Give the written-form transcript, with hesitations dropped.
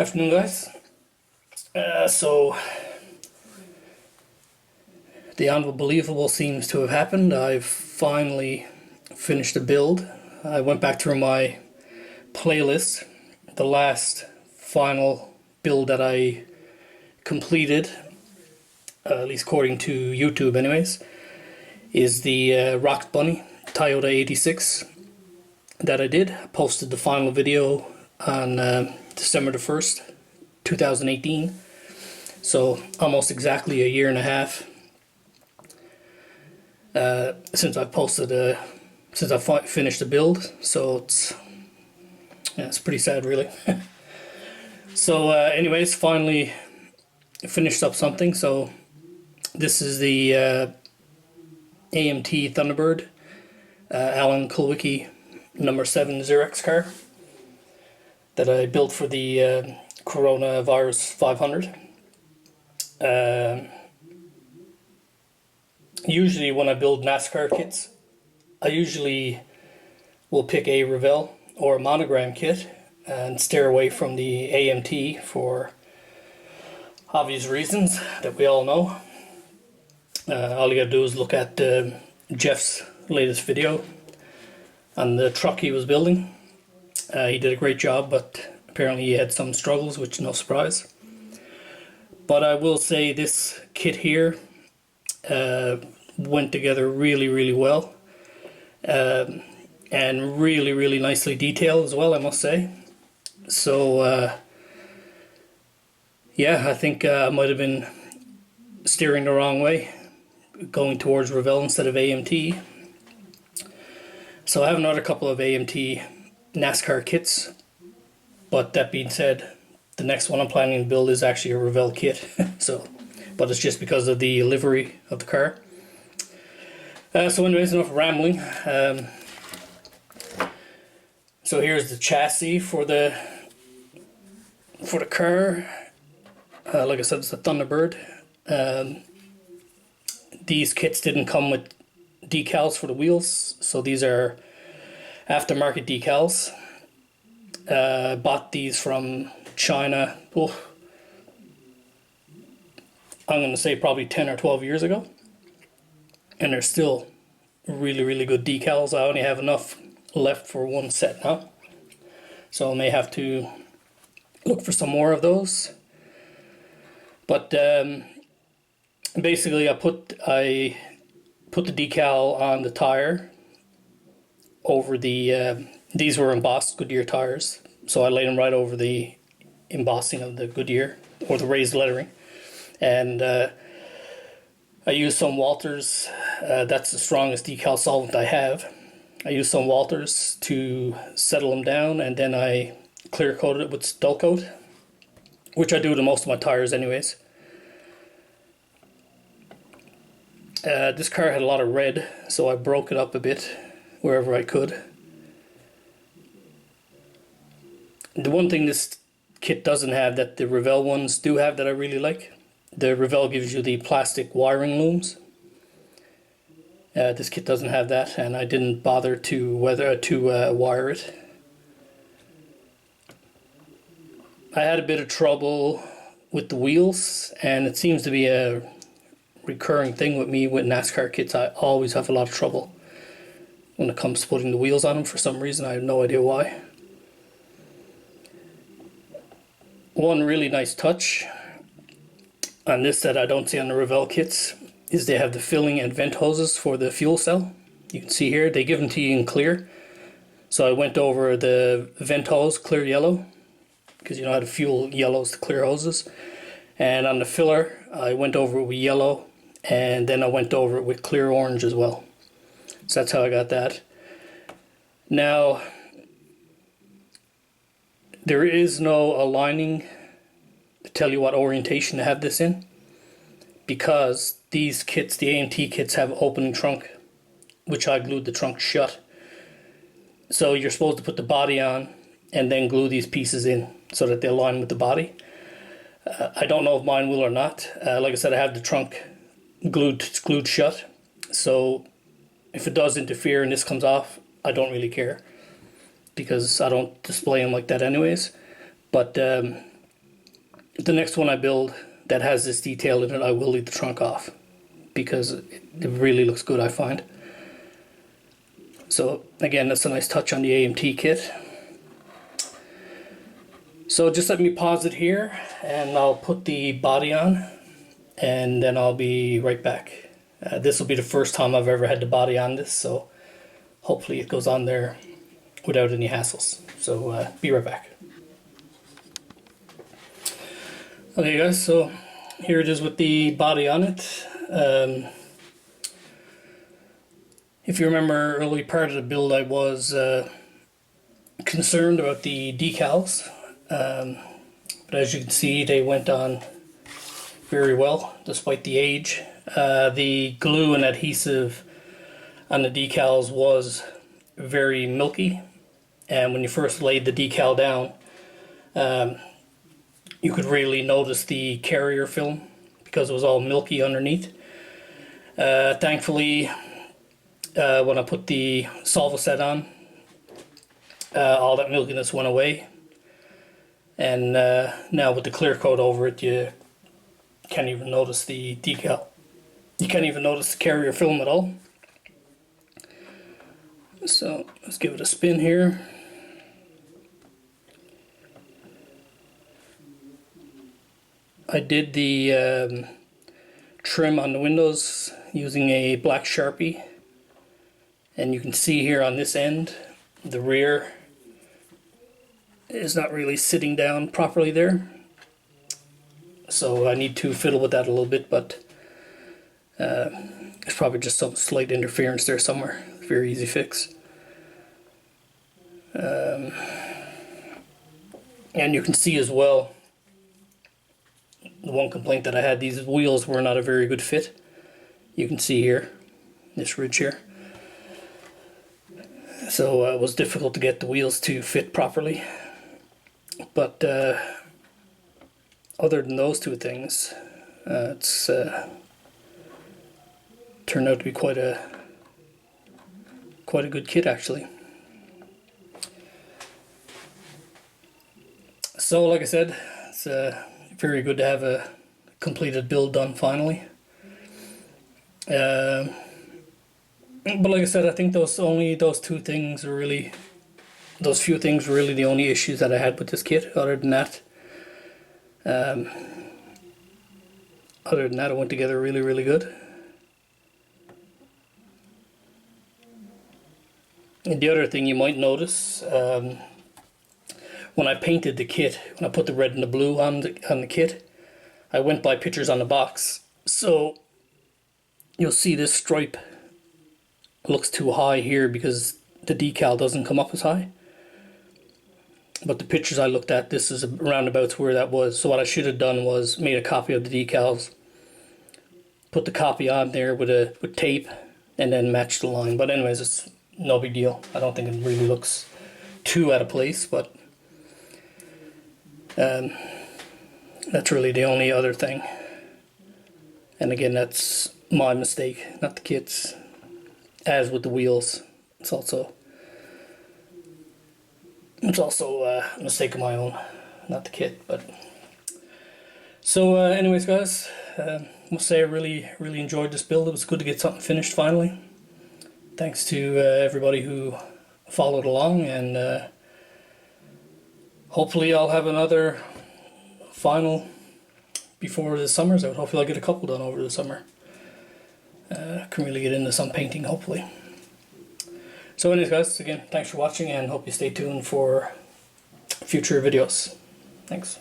Afternoon, guys. So the unbelievable seems to have happened. I've finally finished a build. I went back through my playlist. The last final build that I completed, at least according to YouTube anyways, is the Rock Bunny Toyota 86 that I did. I posted the final video on December the 1st, 2018. So almost exactly a year and a half since I posted since I finished the build. So it's pretty sad, really. So anyways, finally finished up something. So this is the AMT Thunderbird Alan Kulwicky number 7 Zerex car that I built for the Coronavirus 500. Usually when I build NASCAR kits, I usually will pick a Revell or a monogram kit and steer away from the AMT for obvious reasons that we all know. All you gotta do is look at Jeff's latest video on the truck he was building. He did a great job, but apparently he had some struggles, which is no surprise. But I will say this kit here went together really well, and really nicely detailed as well, I must say. So yeah, I think I might have been steering the wrong way, going towards Revell instead of AMT. So I have another couple of AMT NASCAR kits, but that being said, the next one I'm planning to build is actually a Revell kit. So, but it's just because of the livery of the car. So anyways, enough rambling. So here's the chassis for the car. Like I said, it's a Thunderbird. These kits didn't come with decals for the wheels, so these are aftermarket decals. Bought these from China. Oh, I'm going to say probably 10 or 12 years ago, and they're still really good decals. I only have enough left for one set now, so I may have to look for some more of those. But basically I put the decal on the tire over the these were embossed Goodyear tires, so I laid them right over the embossing of the Goodyear, or the raised lettering. And I used some Walters. That's the strongest decal solvent I have. I used some Walters to settle them down, and then I clear coated it with dull coat, which I do to most of my tires anyways. This car had a lot of red, so I broke it up a bit wherever I could. The one thing this kit doesn't have that the Revell ones do have that I really like, the Revell gives you the plastic wiring looms. This kit doesn't have that, and I didn't bother to wire it. I had a bit of trouble with the wheels, and it seems to be a recurring thing with me with NASCAR kits. I always have a lot of trouble when it comes to putting the wheels on them for some reason. I have no idea why. One really nice touch on this that I don't see on the Revell kits is they have the filling and vent hoses for the fuel cell. You can see here they give them to you in clear, so I went over the vent hose clear yellow, because you know how to fuel yellows to clear hoses, and on the filler I went over it with yellow, and then I went over it with clear orange as well. So that's how I got that. Now there is no aligning to tell you what orientation to have this in, because these kits, the AMT kits, have opening trunk, which I glued the trunk shut. So you're supposed to put the body on and then glue these pieces in so that they align with the body. I don't know if mine will or not. Like I said, I have the trunk glued shut, so if it does interfere and this comes off, I don't really care, because I don't display them like that anyways. But the next one I build that has this detail in it, I will leave the trunk off because it really looks good, I find. So again, that's a nice touch on the AMT kit. So just let me pause it here and I'll put the body on and then I'll be right back. This will be the first time I've ever had the body on this, so hopefully it goes on there without any hassles. So be right back. Okay guys, so here it is with the body on it. If you remember early part of the build, I was concerned about the decals, but as you can see they went on very well despite the age. The glue and adhesive on the decals was very milky, and when you first laid the decal down, you could really notice the carrier film because it was all milky underneath. Thankfully, when I put the solva set on, all that milkiness went away, and now with the clear coat over it, you can't even notice the decal. You can't even notice the carrier film at all. So let's give it a spin here. I did the trim on the windows using a black Sharpie, and you can see here on this end the rear is not really sitting down properly there, so I need to fiddle with that a little bit, but it's probably just some slight interference there somewhere. Very easy fix. And you can see as well, the one complaint that I had, these wheels were not a very good fit. You can see here, this ridge here. So it was difficult to get the wheels to fit properly. But other than those two things, it's turned out to be quite a good kit actually. So like I said, it's very good to have a completed build done finally. But like I said, I think those few things were really the only issues that I had with this kit. Other than that, it went together really, really good. And the other thing you might notice, when I painted the kit, when I put the red and the blue on the kit, I went by pictures on the box. So you'll see this stripe looks too high here because the decal doesn't come up as high. But the pictures I looked at, this is around about where that was. So what I should have done was made a copy of the decals, put the copy on there with tape, and then match the line. But anyways, it's no big deal. I don't think it really looks too out of place, but that's really the only other thing. And again, that's my mistake, not the kit's. As with the wheels, it's also a mistake of my own, not the kit. But so anyways guys, I must say I really enjoyed this build. It was good to get something finished finally. Thanks to everybody who followed along, and hopefully I'll have another final before the summer's out. Hopefully I'll get a couple done over the summer. Can really get into some painting hopefully. So anyways guys, again, thanks for watching and hope you stay tuned for future videos. Thanks.